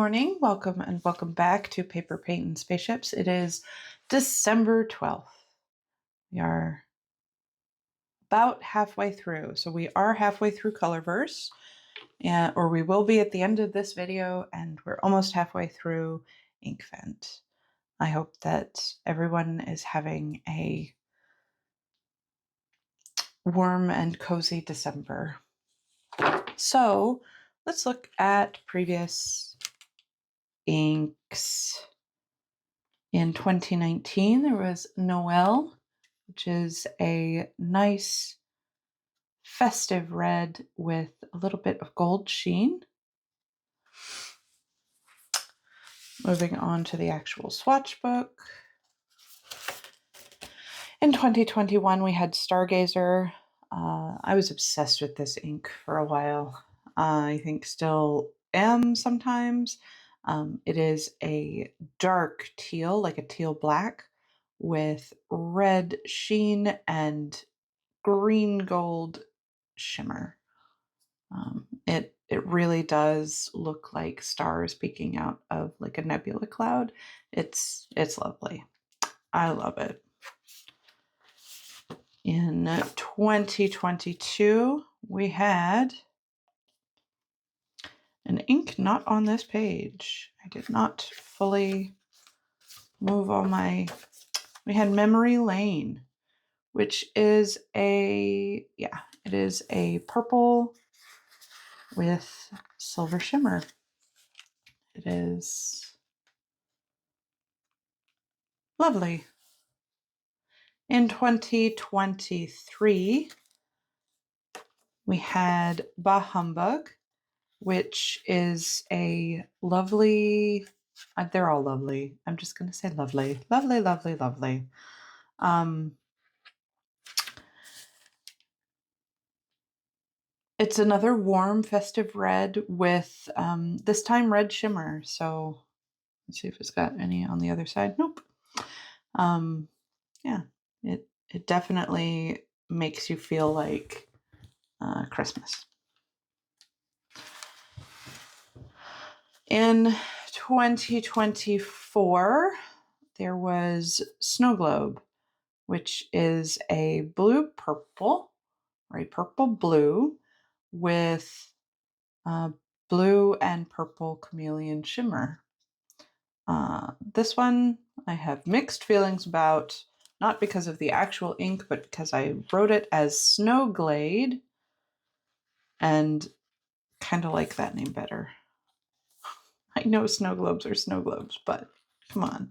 morning. Welcome and welcome back to Paper, Paint, and Spaceships. It is December 12th. We are about halfway through. So we are halfway through Colorverse, or we will be at the end of this video, and we're almost halfway through Inkvent. I hope that everyone is having a warm and cozy December. So let's look at previous inks. In 2019, there was Noel, which is a nice festive red with a little bit of gold sheen. Moving on to the actual swatch book. In 2021, we had Stargazer. I was obsessed with this ink for a while. I think still am sometimes. It is a dark teal, like a teal black, with red sheen and green gold shimmer. It really does look like stars peeking out of like a nebula cloud. It's lovely. I love it. In 2022, we had an ink not on this page. I did not fully move all my... We had Memory Lane, which is it is a purple with silver shimmer. It is lovely. In 2023, we had Bah Humbug, which is a lovely, they're all lovely. I'm just going to say lovely, lovely, lovely, lovely. It's another warm, festive red with this time red shimmer. So let's see if it's got any on the other side. Nope. Yeah, it definitely makes you feel like Christmas. In 2024, there was Snow Globe, which is a blue-purple, or a purple-blue, with blue and purple chameleon shimmer. This one I have mixed feelings about, not because of the actual ink, but because I wrote it as Snowglade and kind of like that name better. I know snow globes are snow globes, but come on.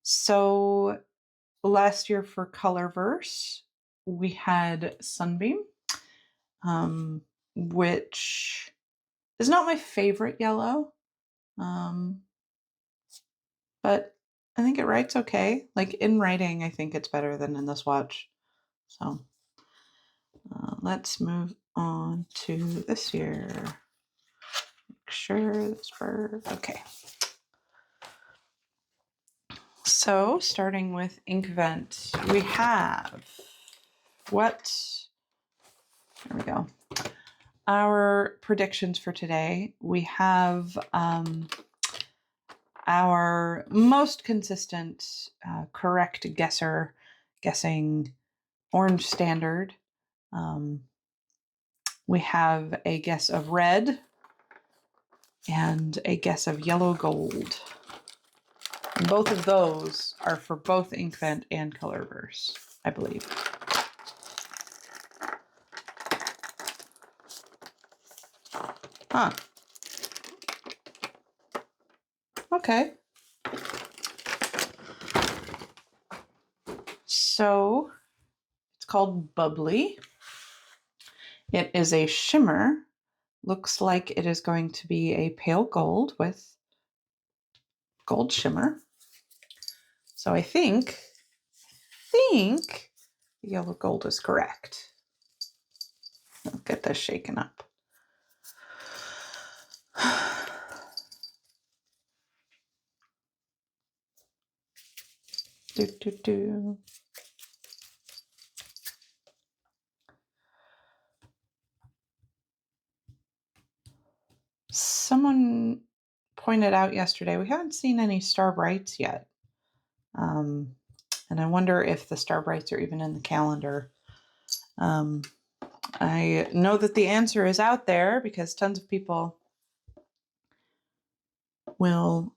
So last year for Colorverse, we had Sunbeam, which is not my favorite yellow, but I think it writes okay. Like in writing, I think it's better than in the swatch. So let's move on to this year. Make sure this bird, okay. So starting with Inkvent, we have there we go. Our predictions for today, we have our most consistent correct guesser guessing orange standard. We have a guess of red and a guess of yellow gold. And both of those are for both Inkvent and Colorverse, I believe. Huh. Okay. So it's called Bubbly. It is a shimmer. Looks like it is going to be a pale gold with gold shimmer. So I think the yellow gold is correct. I'll get this shaken up. pointed out yesterday, we haven't seen any star brights yet. And I wonder if the star brights are even in the calendar. I know that the answer is out there because tons of people will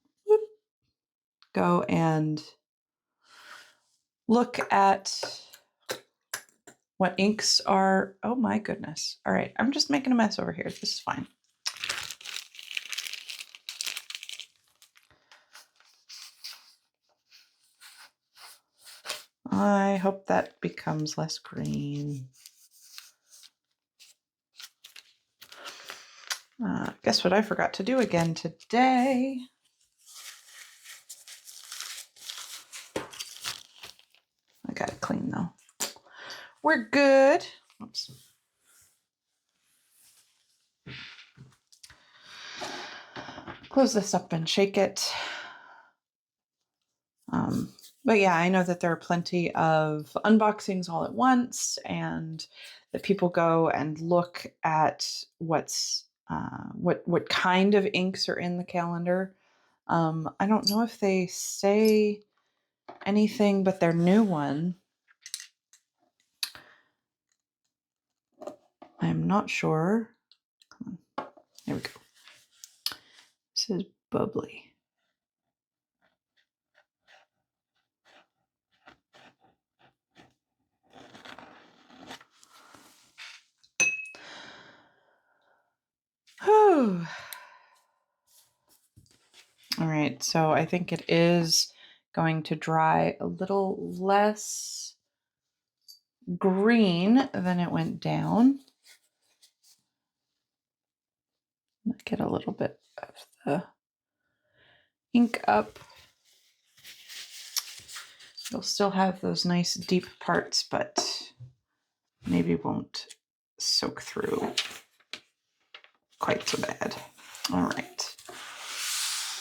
go and look at what inks are. Oh my goodness. All right, I'm just making a mess over here. This is fine. I hope that becomes less green. Guess what I forgot to do again today? I got it clean though. We're good. Oops. Close this up and shake it. But yeah, I know that there are plenty of unboxings all at once, and that people go and look at what kind of inks are in the calendar. I don't know if they say anything but their new one. I'm not sure. Come on. There we go. This is bubbly. Whew. All right, so I think it is going to dry a little less green than it went down. Get a little bit of the ink up. You'll still have those nice deep parts, but maybe won't soak through quite so bad. All right.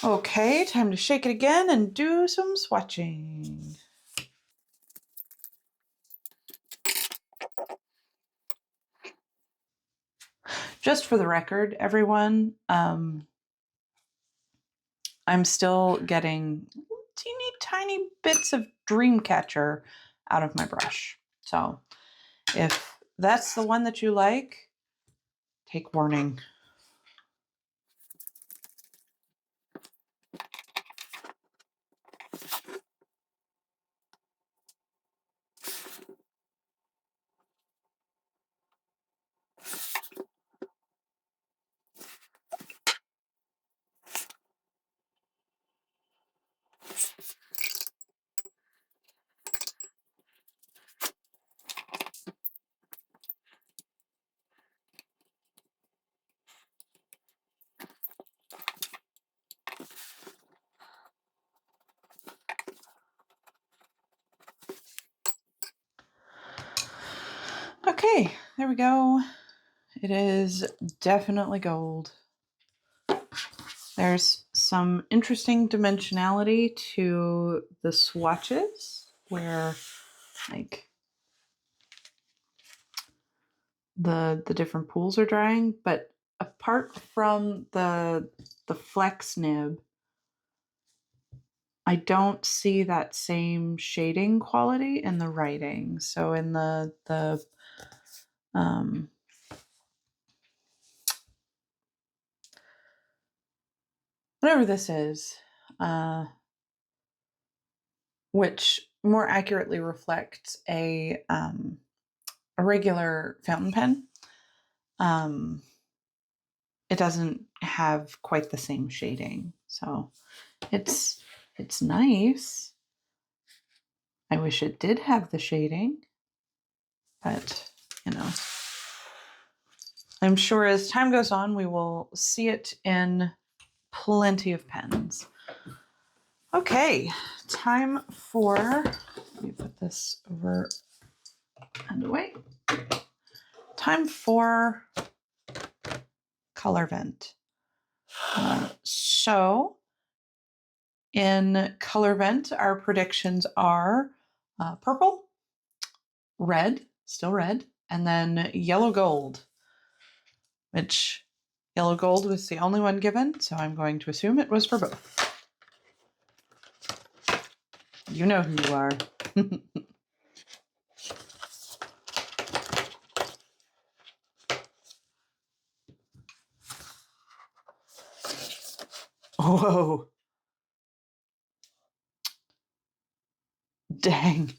Okay, time to shake it again and do some swatching. Just for the record, everyone, I'm still getting teeny tiny bits of Dreamcatcher out of my brush. So if that's the one that you like, take warning. Okay, there we go. It is definitely gold. There's some interesting dimensionality to the swatches where like the different pools are drying, but apart from the flex nib, I don't see that same shading quality in the writing. So in the whatever this is, which more accurately reflects a regular fountain pen, it doesn't have quite the same shading. So it's nice. I wish it did have the shading, but you know, I'm sure as time goes on, we will see it in plenty of pens. Okay, time for, let me put this over and away. Time for Colorvent. So in Colorvent, our predictions are purple, red, still red, and then yellow gold, which Yellow gold was the only one given, so I'm going to assume it was for both. You know who you are. Whoa. Dang.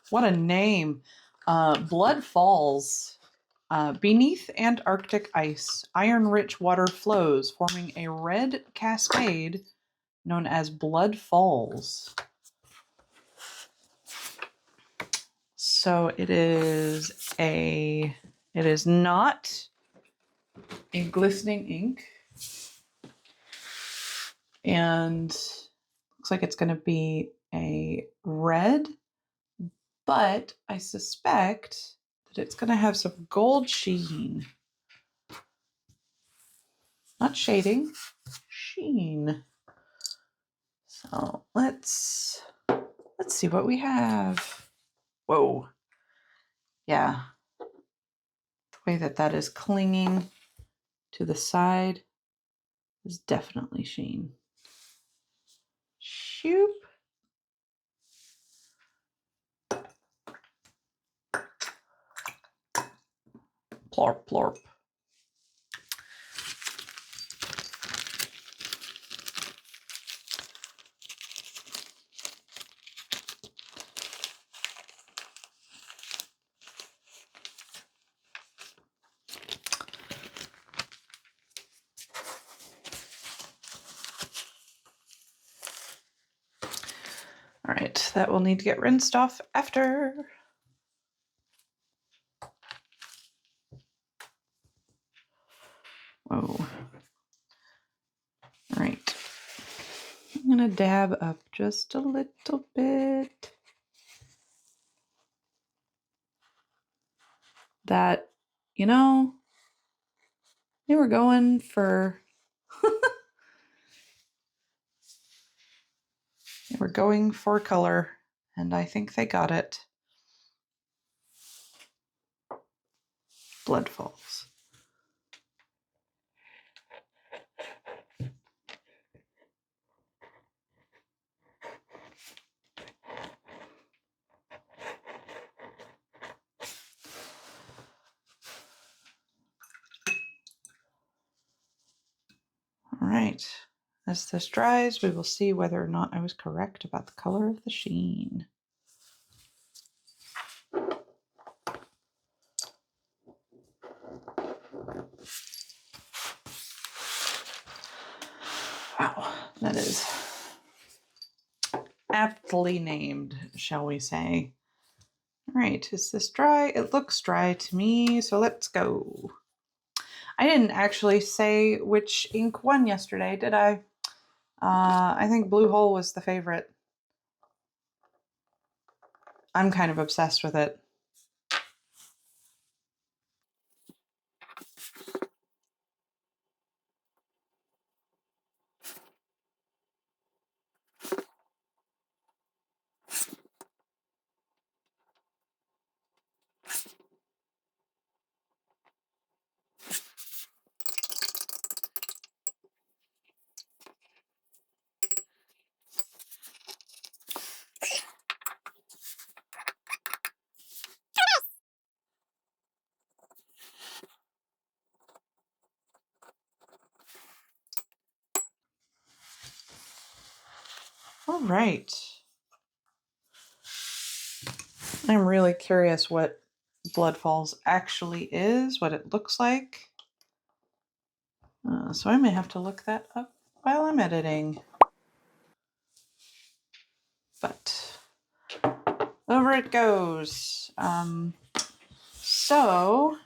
What a name. Blood Falls. Beneath Antarctic ice, iron-rich water flows, forming a red cascade known as Blood Falls. So it is not a glistening ink, and looks like it's going to be a red, but I suspect that it's going to have some gold sheen. Not shading, sheen. So let's see what we have. Whoa. Yeah. The way that is clinging to the side is definitely sheen. Shoop. Plorp, plorp. All right, that will need to get rinsed off after. Whoa. All right. I'm going to dab up just a little bit. That, you know, they were going for they were going for color, and I think they got it. Blood Falls. All right. As this dries, we will see whether or not I was correct about the color of the sheen. Wow, that is aptly named, shall we say. All right, is this dry? It looks dry to me, so let's go. I didn't actually say which ink won yesterday, did I? I think Blue Hole was the favorite. I'm kind of obsessed with it. All right. I'm really curious what Blood Falls actually is, what it looks like. So I may have to look that up while I'm editing. But over it goes. So,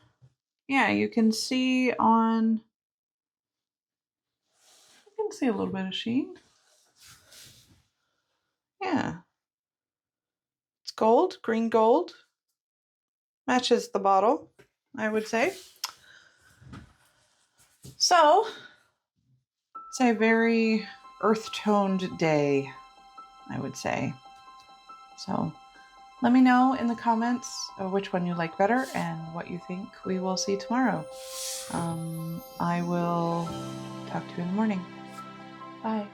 yeah, you can see a little bit of sheen. Yeah. It's gold, green gold. Matches the bottle, I would say. So, it's a very earth-toned day, I would say. So, let me know in the comments which one you like better and what you think we will see tomorrow. I will talk to you in the morning. Bye.